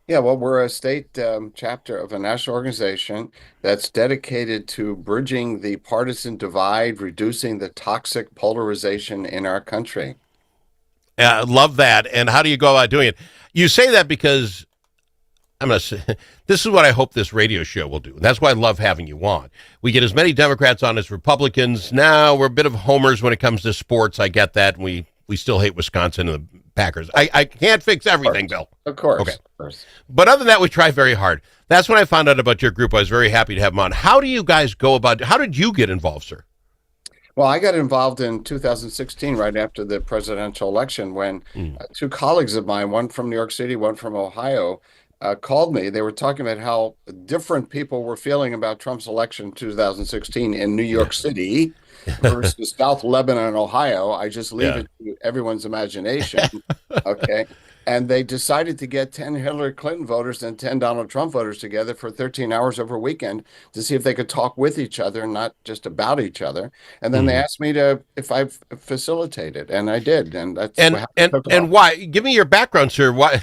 Yeah, well, we're a state chapter of a national organization that's dedicated to bridging the partisan divide, reducing the toxic polarization in our country. Love that. And how do you go about doing it? You say that because I'm gonna say this is what I hope this radio show will do. That's why I love having you on. We get as many Democrats on as Republicans. Now we're a bit of homers when it comes to sports. I get that. We still hate Wisconsin and the Packers. I can't fix Of everything, course, Bill. of course, Okay. of course. But other than that, we try very hard. That's when I found out about your group. I was very happy to have them on. How do you guys go about how did you get involved, sir? Well, I got involved in 2016, right after the presidential election, when Mm. two colleagues of mine, one from New York City, one from Ohio, called me. They were talking about how different people were feeling about Trump's election in 2016 in New Yeah. York City versus South Lebanon, Ohio. I just leave Yeah. it to everyone's imagination. Okay. And they decided to get 10 Hillary Clinton voters and 10 Donald Trump voters together for 13 hours over a weekend to see if they could talk with each other, not just about each other. And then they Mhm. asked me to if I facilitated, and I did, and that's And how it and took and off. why? Give me your background, sir. Why?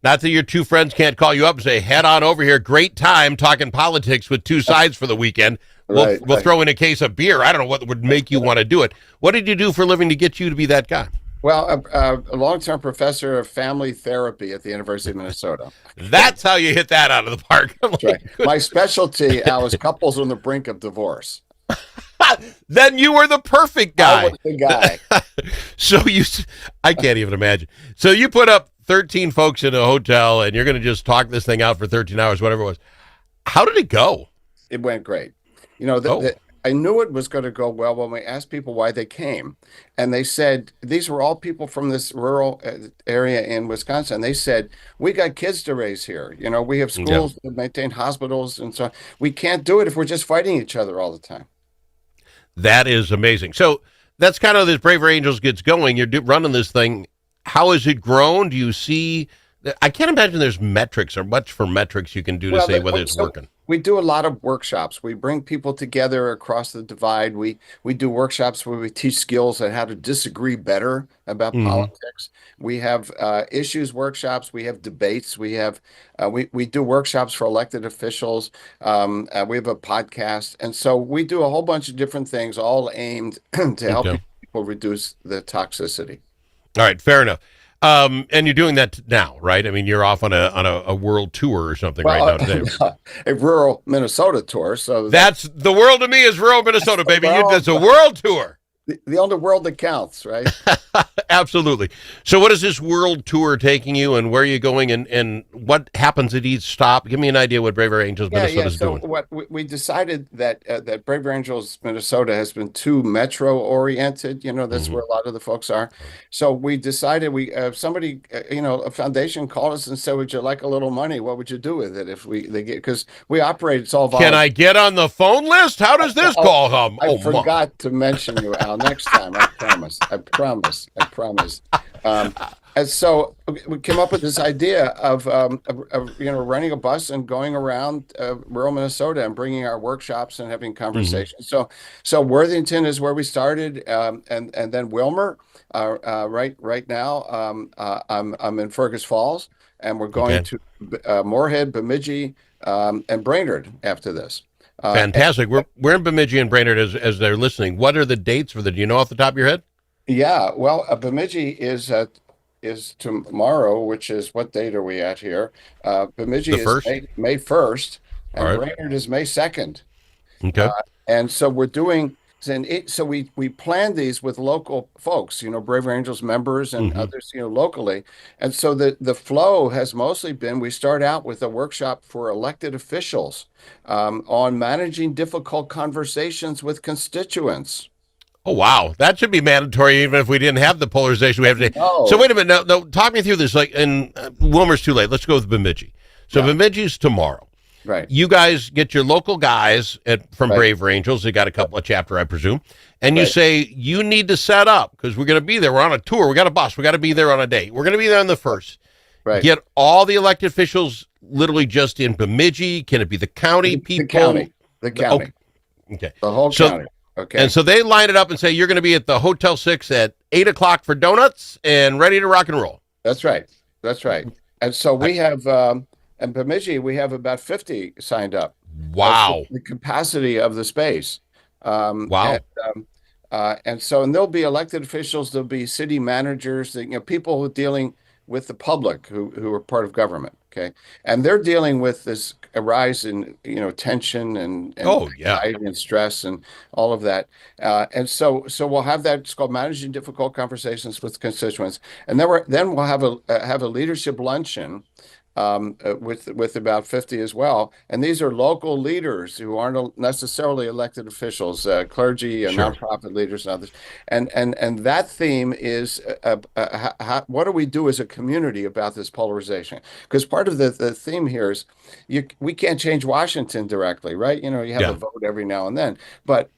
Not that your two friends can't call you up and say, "Head on over here. Great time talking politics with two sides for the weekend. We'll Right, we'll right. throw in a case of beer." I don't know what would make you want to do it. What did you do for a living to get you to be that guy? Well, a long-term professor of family therapy at the University of Minnesota. That's how you hit that out of the park. I'm That's right. like, My specialty, Al, is couples on the brink of divorce. then you were the perfect I guy. was the guy. So I can't even imagine. So you put up 13 folks in a hotel, and you're going to just talk this thing out for 13 hours, whatever it was. How did it go? It went great. You know, Oh, I knew it was going to go well when we asked people why they came. And they said, these were all people from this rural area in Wisconsin. They said, we got kids to raise here. You know, we have yeah. schools that maintain hospitals and so on. We can't do it if we're just fighting each other all the time. That is amazing. So that's kind of this Braver Angels gets going. You're running this thing. How has it grown? Do you see? I can't imagine there's metrics or much for metrics you can do to Well, say whether it's so working. we do a lot of workshops. We bring people together across the divide. We do workshops where we teach skills on how to disagree better about Hmm. politics. We have issues workshops. We have debates. We do workshops for elected officials. We have a podcast, and so we do a whole bunch of different things, all aimed to help Okay. people reduce the toxicity. All right. Fair enough. And you're doing that now, right? I mean, you're off on a world tour or something right now Well, today. a rural Minnesota tour, so that That's the world to me is rural Minnesota, baby. well, That's a world tour. the only world that counts, right? Absolutely. So, what is this world tour taking you, and where are you going, and what happens at each stop? Give me an idea what Braver Angels Yeah, yeah. Minnesota's So doing. what we decided that Brave Angels Minnesota has been too metro oriented. You know, that's Hmm. where a lot of the folks are. So we decided somebody a foundation called us and said, "Would you like a little money? What would you do with it if we they get because we operate? It's all Can volunteer." I get on the phone list? How does this Oh, call come? I Oh, my. forgot to mention you, Al. Next time, I promise. I promise. I promise. Um, and so we came up with this idea of renting a bus and going around rural Minnesota and bringing our workshops and having Hmm. conversations. So Worthington is where we started, and then Wilmer. Right now, I'm in Fergus Falls, and we're going Okay. to Moorhead, Bemidji, and Brainerd after this. And Fantastic. We're in Bemidji and Brainerd as they're listening. What are the dates for the? Do you know off the top of your head? yeah, well, Bemidji is tomorrow, which is what date are we at here? Bemidji The is first. May 1st, All and right. Brainerd is May 2nd. Okay. Uh, and so we're doing, so we plan these with local folks, Brave Angels members and Hmm. others, locally. And so the flow has mostly been, we start out with a workshop for elected officials on managing difficult conversations with constituents. Oh, wow. That should be mandatory even if we didn't have the polarization we have today. So No, wait a minute. No, talk me through this. Like, and Wilmer's too late. Let's go with Bemidji. So yeah, Bemidji's tomorrow. right, You guys get your local guys from right, Brave Angels. They got a couple of chapter, I presume. And you right. say, you need to set up because we're going to be there. We're on a tour. We got a bus. We got to be there on a date. We're going to be there on the first. Right. Get all the elected officials literally just in Bemidji. Can it be the county The people? county, the Okay. county, Okay. the whole So, county. and Okay. so they line it up and say, you're going to be at the Hotel 6 at 8 o'clock for donuts and ready to rock and roll. That's right. That's right. And so I, we have in Bemidji, we have about 50 signed up for Wow. the capacity of the space. And Wow. and there'll be elected officials, there'll be city managers, people who are dealing with the public who are part of government. Okay, and they're dealing with this rise in tension and Oh, yeah. anxiety and stress and all of that. And so we'll have that. It's called managing difficult conversations with constituents, and then we'll have a leadership luncheon with about 50 as well. And these are local leaders who aren't necessarily elected officials, clergy and Sure. nonprofit leaders and others. And that theme is what do we do as a community about this polarization? Because part of the theme here is we can't change Washington directly, right? You have a Yeah. vote every now and then, but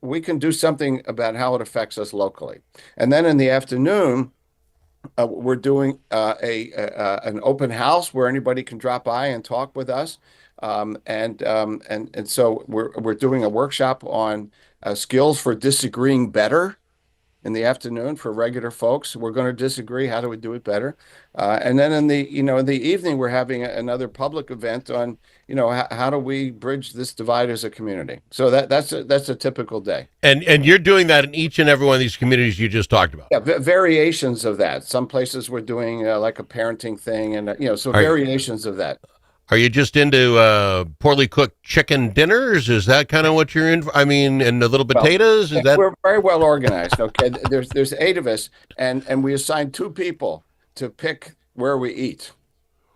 we can do something about how it affects us locally. And then in the afternoon, we're doing an open house where anybody can drop by and talk with us, and so we're doing a workshop on skills for disagreeing better in the afternoon for regular folks. We're going to disagree. How do we do it better? And then in the evening, we're having another public event on how do we bridge this divide as a community. So that's a typical day. And you're doing that in each and every one of these communities you just talked about. Yeah, variations of that. Some places we're doing like a parenting thing, and so Are you, variations of that. are you just into poorly cooked chicken dinners? Is that kind of what you're in? I mean, and the little Well, potatoes? Is that? we're very well organized. Okay, there's 8 of us, and we assign 2 people to pick where we eat.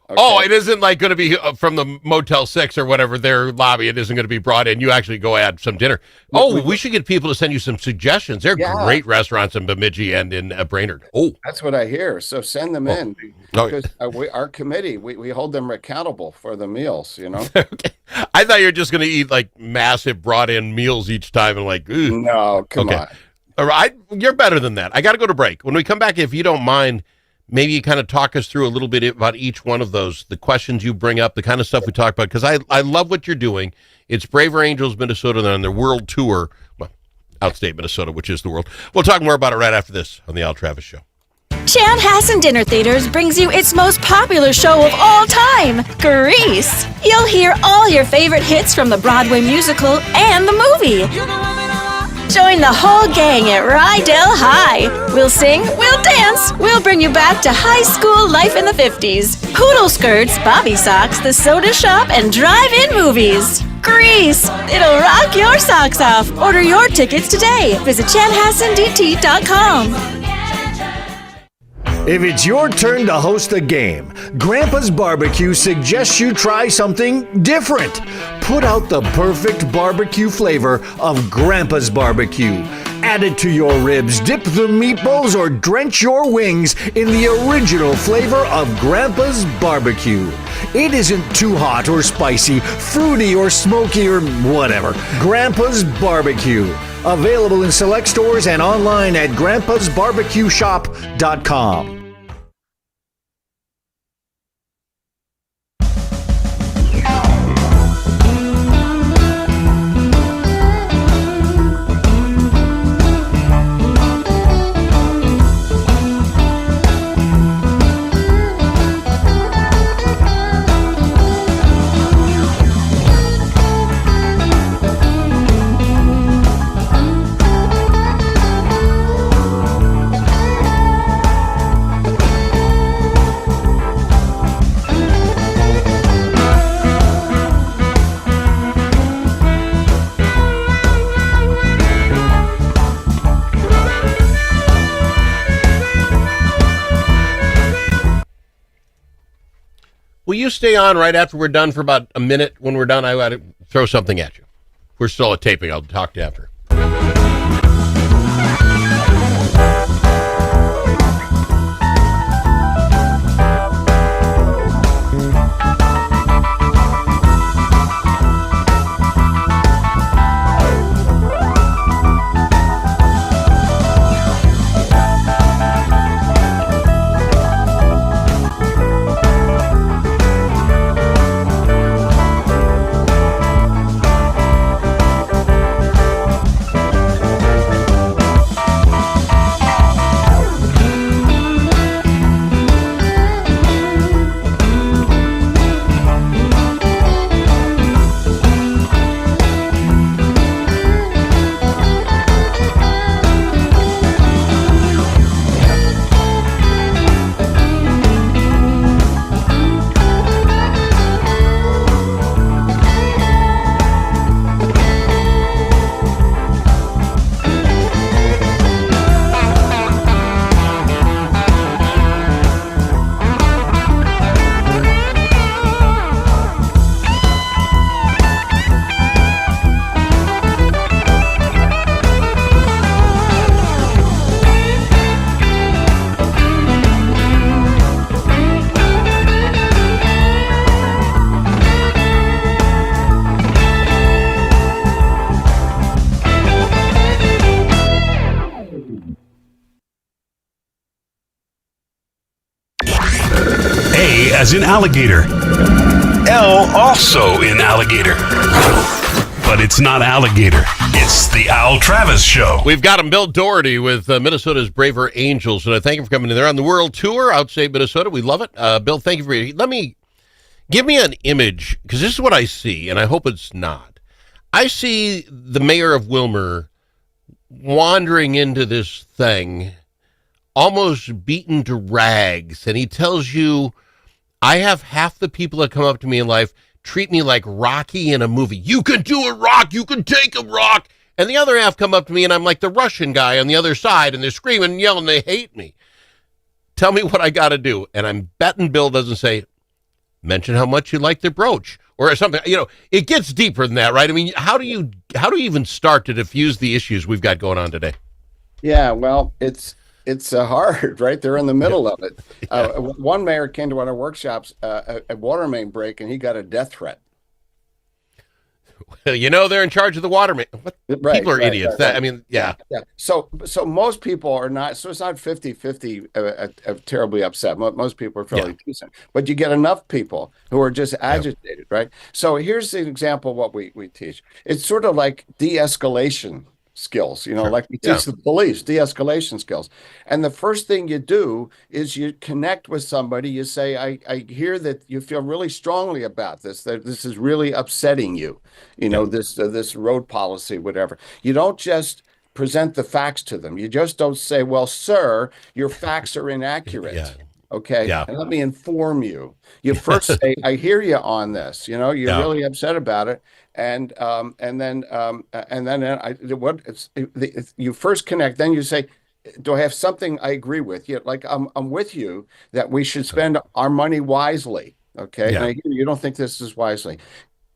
Oh, Okay. it isn't like going to be from the Motel 6 or whatever their lobby. It isn't going to be brought in. You actually go add some dinner. Oh, we should get people to send you some suggestions. They're Yeah, great restaurants in Bemidji and in Brainerd. Oh, that's what I hear. So send them oh, in no. because our committee we hold them accountable for the meals. Okay. I thought you were just going to eat like massive brought in meals each time and like, ugh. No, come Okay. on. All right. You're better than that. I got to go to break. When we come back, if you don't mind, maybe you kind of talk us through a little bit about each one of those, the questions you bring up, the kind of stuff we talk about, because I love what you're doing. It's Braver Angels Minnesota. They're on their world tour. Well, outstate Minnesota, which is the world. We'll talk more about it right after this on the Al Travis Show. Chanhassen Dinner Theaters brings you its most popular show of all time, Grease. You'll hear all your favorite hits from the Broadway musical and the movie. Join the whole gang at Rydell High. We'll sing, we'll dance, we'll bring you back to high school life in the 50s. Poodle skirts, bobby socks, the soda shop, and drive-in movies. Grease! It'll rock your socks off. Order your tickets today. Visit chanhassendt.com. If it's your turn to host a game, Grandpa's Barbecue suggests you try something different. Put out the perfect barbecue flavor of Grandpa's Barbecue. Add it to your ribs, dip the meatballs, or drench your wings in the original flavor of Grandpa's Barbecue. It isn't too hot or spicy, fruity or smoky or whatever. Grandpa's Barbecue. Available in select stores and online at grandpasbarbecueshop.com. Will you stay on right after we're done for about a minute? When we're done, I got to throw something at you. We're still at taping. I'll talk to you after. as in alligator. L also in alligator. But it's not alligator. It's the Al Travis Show. We've got him, Bill Doherty, with Minnesota's Braver Angels. And I thank him for coming in. They're on the world tour outside Minnesota. We love it. Bill, thank you for give me an image, because this is what I see, and I hope it's not. I see the mayor of Wilmer wandering into this thing, almost beaten to rags, and he tells you, I have half the people that come up to me in life treat me like Rocky in a movie. You can do a rock. You can take a rock. And the other half come up to me, and I'm like the Russian guy on the other side, and they're screaming and yelling. They hate me. Tell me what I got to do. And I'm betting Bill doesn't say, mention how much you like their brooch or something. You know, it gets deeper than that, right? I mean, how do you even start to diffuse the issues we've got going on today? Yeah, well, it's hard, right? They're in the middle of it. One mayor came to one of our workshops, a water main break, and he got a death threat. You know, they're in charge of the water main. People are idiots. I mean, yeah. So most people are not, so it's not 50-50 terribly upset. Most people are fairly decent. But you get enough people who are just agitated, right? So here's an example of what we teach. It's sort of like de-escalation skills, like we teach the police, de-escalation skills. And the first thing you do is you connect with somebody. You say, I hear that you feel really strongly about this, that this is really upsetting you, this road policy, whatever. You don't just present the facts to them. You just don't say, well, sir, your facts are inaccurate. Okay. Yeah. And let me inform you. You first say, I hear you on this. You're really upset about it. And then you first connect. Then you say, do I have something I agree with? Like I'm with you that we should spend our money wisely. Okay. Yeah. And I hear you don't think this is wisely.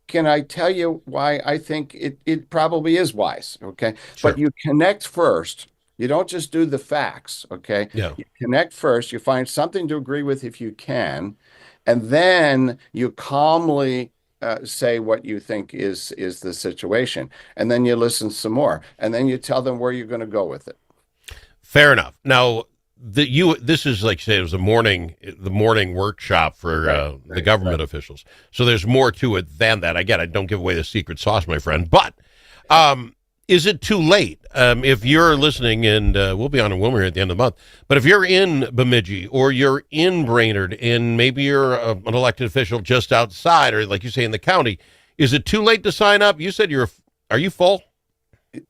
Can I tell you why I think it probably is wise? Okay. Sure. But you connect first. You don't just do the facts, okay? Yeah. You connect first. You find something to agree with if you can, and then you calmly say what you think is the situation, and then you listen some more, and then you tell them where you're going to go with it. Fair enough. Now, this is like say it was the morning workshop for the government officials. So there's more to it than that. I don't give away the secret sauce, my friend, but. Is it too late? If you're listening, and we'll be on in Wilmer at the end of the month, but if you're in Bemidji or you're in Brainerd and maybe you're an elected official just outside or like you say in the county, is it too late to sign up? You said are you full?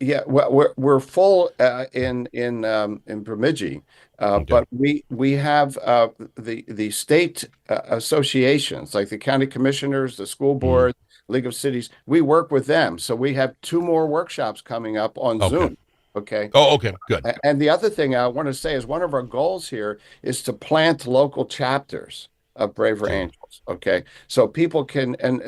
Yeah, well, we're full in Bemidji, but we have the state associations like the county commissioners, the school board. League of Cities, we work with them. So we have 2 more workshops coming up on Zoom. Okay. Oh, okay, good. And the other thing I want to say is one of our goals here is to plant local chapters of Braver Angels. Okay. So people can, and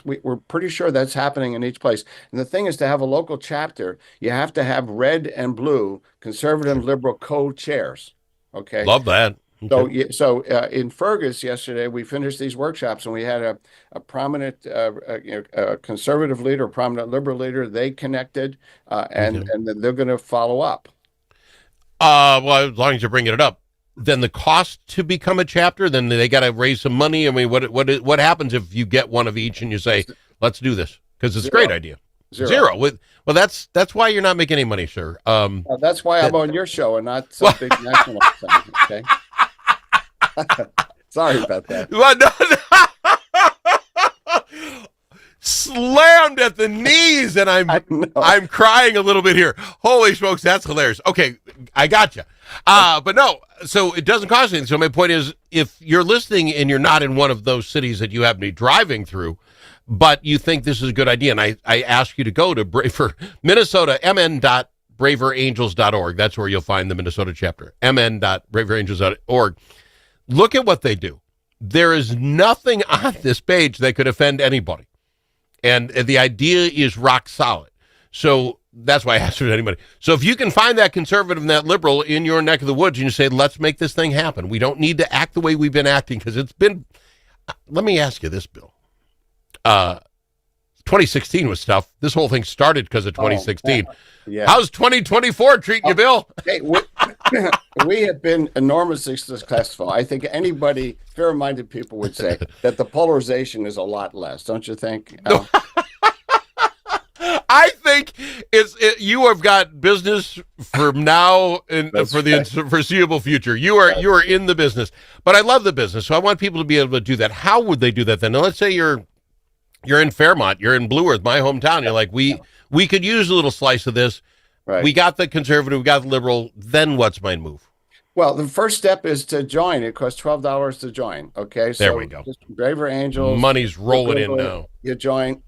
we're pretty sure that's happening in each place. And the thing is to have a local chapter, you have to have red and blue conservative and liberal co-chairs. Okay. Love that. Okay. So in Fergus yesterday, we finished these workshops and we had a prominent conservative leader, a prominent liberal leader. They connected and then they're going to follow up. Well, as long as you're bringing it up, then the cost to become a chapter, then they got to raise some money. I mean, what happens if you get one of each and you say, let's do this? Because it's a great idea. Zero. Well, that's why you're not making any money, sir. That's why I'm on your show and not some big national thing. Okay. Sorry about that. Well, no. Slammed at the knees, and I'm crying a little bit here. Holy smokes, that's hilarious. Okay, I gotcha. But no, so it doesn't cost anything. So my point is, if you're listening and you're not in one of those cities that you happen to be driving through, but you think this is a good idea, and I ask you to go to Braver, Minnesota, mn.braverangels.org. That's where you'll find the Minnesota chapter, mn.braverangels.org. Look at what they do. There is nothing on this page that could offend anybody. And the idea is rock solid. So that's why I asked for anybody. So if you can find that conservative and that liberal in your neck of the woods and you say, let's make this thing happen. We don't need to act the way we've been acting because it's been, let me ask you this, Bill. 2016 was tough. This whole thing started because of 2016. Yeah. How's 2024 treating you, Bill? Hey, we have been enormously successful. I think anybody, fair-minded people would say that the polarization is a lot less, don't you think? I think you have got business from now and for the foreseeable future. You are in the business, but I love the business, so I want people to be able to do that. How would they do that then? Now, let's say you're in Fairmont, you're in Blue Earth, my hometown. You're like, we could use a little slice of this. Right. We got the conservative, we got the liberal. Then what's my move? Well, the first step is to join. It costs $12 to join. Okay, so there we go. Just Braver Angels. Money's rolling in now. You join,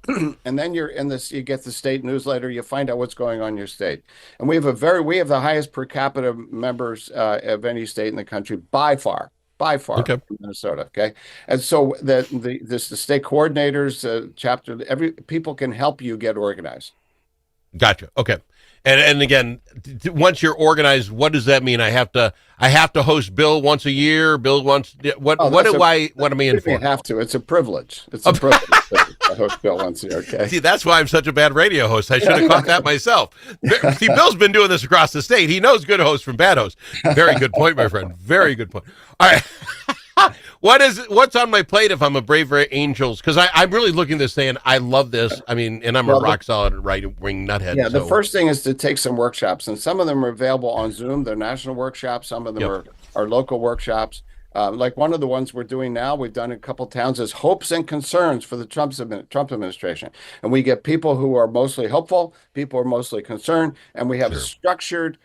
and then you're in this. You get the state newsletter. You find out what's going on in your state, and we have the highest per capita members of any state in the country by far. Okay. In Minnesota. Okay, and so the state coordinators chapter, people can help you get organized. Gotcha. Okay. And again, once you're organized, what does that mean? I have to host Bill once a year. Bill once. What am I in for? You have to. It's a privilege. It's a privilege to host Bill once a year. Okay. See, that's why I'm such a bad radio host. I should have caught that myself. See, Bill's been doing this across the state. He knows good hosts from bad hosts. Very good point, my friend. Very good point. All right. What's on my plate if I'm a Braver Angels? Because I'm really looking at this saying, I love this. I mean, and I'm a rock solid right-wing nuthead. Yeah, the first thing is to take some workshops, and some of them are available on Zoom. They're national workshops. Some of them are local workshops. Like one of the ones we're doing now, we've done in a couple towns, is hopes and concerns for the Trump administration. And we get people who are mostly hopeful, people who are mostly concerned, and we have a structured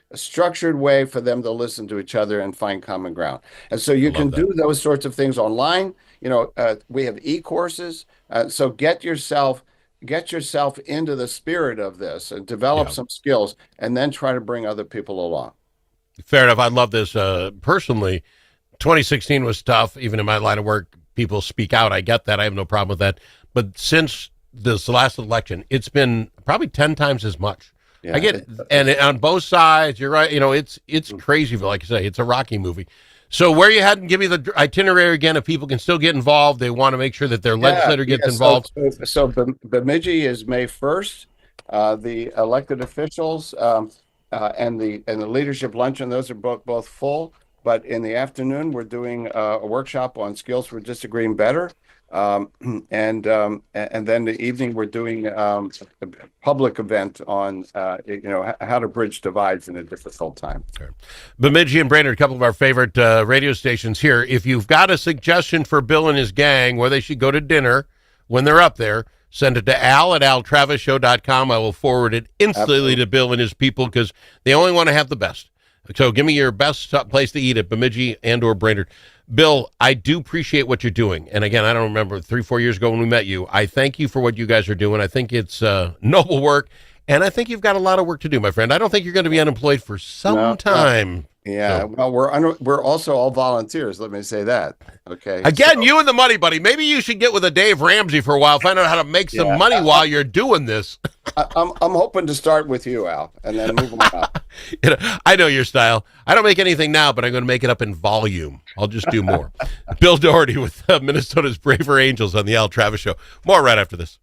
way for them to listen to each other and find common ground. And so you can do those sorts of things online. We have e-courses. So get yourself into the spirit of this and develop some skills, and then try to bring other people along. Fair enough. I love this personally. 2016 was tough. Even in my line of work, people speak out. I get that. I have no problem with that. But since this last election, it's been probably 10 times as much. Yeah, I get, and on both sides, you're right. It's crazy. Like I say, it's a Rocky movie. So where you heading? Give me the itinerary again. If people can still get involved, they want to make sure that their legislator gets involved. So Bemidji is May 1st. The elected officials and the leadership luncheon, those are both full. But in the afternoon, we're doing a workshop on skills for disagreeing better. And then the evening, we're doing a public event on, how to bridge divides in a difficult time. Sure. Bemidji and Brainerd, a couple of our favorite radio stations here. If you've got a suggestion for Bill and his gang where they should go to dinner when they're up there, send it to al@altravisshow.com. I will forward it instantly to Bill and his people because they only want to have the best. So give me your best place to eat at Bemidji and or Brainerd. Bill, I do appreciate what you're doing. And again, I don't remember 3-4 years ago when we met you. I thank you for what you guys are doing. I think it's noble work. And I think you've got a lot of work to do, my friend. I don't think you're going to be unemployed for some time. Yeah, so. Well, we're also all volunteers. Let me say that. Okay. Again, you and the money, buddy. Maybe you should get with a Dave Ramsey for a while. Find out how to make some money while you're doing this. I'm hoping to start with you, Al, and then move on up. I know your style. I don't make anything now, but I'm going to make it up in volume. I'll just do more. Bill Doherty with Minnesota's Braver Angels on the Al Travis Show. More right after this.